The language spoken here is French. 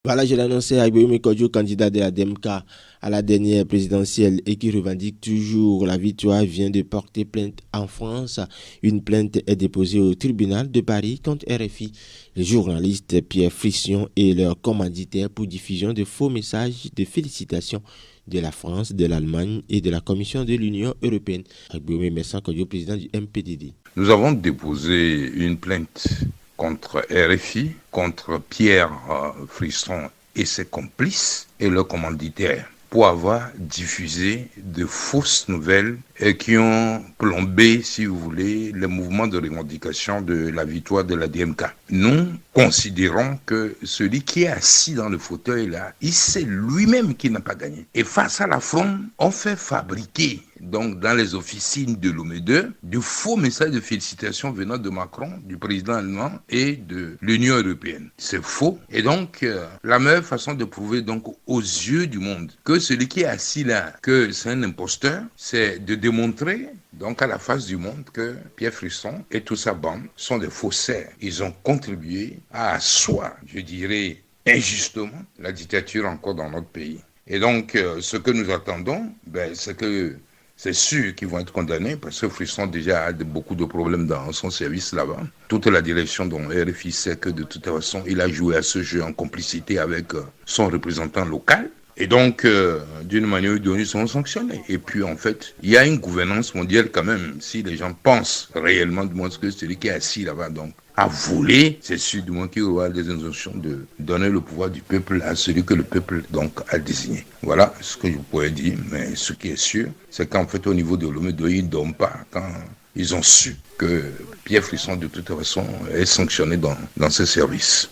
Voilà, je l'annonçais, Agbeoumi Kodjo, candidat de la DMK à la dernière présidentielle et qui revendique toujours la victoire, vient de porter plainte en France. Une plainte est déposée au tribunal de Paris contre RFI, les journalistes Pierre Frisson et leurs commanditaires pour diffusion de faux messages de félicitations de la France, de l'Allemagne et de la Commission de l'Union européenne. Agbeoumi Messan Kodjo, président du MPDD. Nous avons déposé une plainte contre RFI, contre Pierre Frisson et ses complices et leurs commanditaires pour avoir diffusé de fausses nouvelles et qui ont plombé, si vous voulez, le mouvement de revendication de la victoire de la DMK. Nous considérons que celui qui est assis dans le fauteuil là, il sait lui-même qu'il n'a pas gagné. Et face à l'affront, on fait fabriquer donc dans les officines de l'OME2, de faux messages de félicitations venant de Macron, du président allemand et de l'Union européenne. C'est faux. Et donc, la meilleure façon de prouver donc aux yeux du monde que celui qui est assis là, que c'est un imposteur, c'est de démontrer donc à la face du monde que Pierre Frisson et toute sa bande sont des faussaires. Ils ont contribué à asseoir, je dirais, injustement, la dictature encore dans notre pays. Et donc, ce que nous attendons, c'est que c'est sûr qu'ils vont être condamnés parce que Frisson déjà a beaucoup de problèmes dans son service là-bas. Toute la direction dont RFI sait que de toute façon, il a joué à ce jeu en complicité avec son représentant local. Et donc, d'une manière ou d'une autre, ils sont sanctionnés. Et puis, en fait, il y a une gouvernance mondiale quand même. Si les gens pensent réellement du moins que celui qui est assis là-bas, donc, a volé, c'est sûr du moins qu'il y aura des injonctions de donner le pouvoir du peuple à celui que le peuple donc a désigné. Voilà ce que je pourrais dire. Mais ce qui est sûr, c'est qu'en fait, au niveau de l'OME2, ils ne dorment pas quand ils ont su que Pierre Frisson, de toute façon, est sanctionné dans ses services.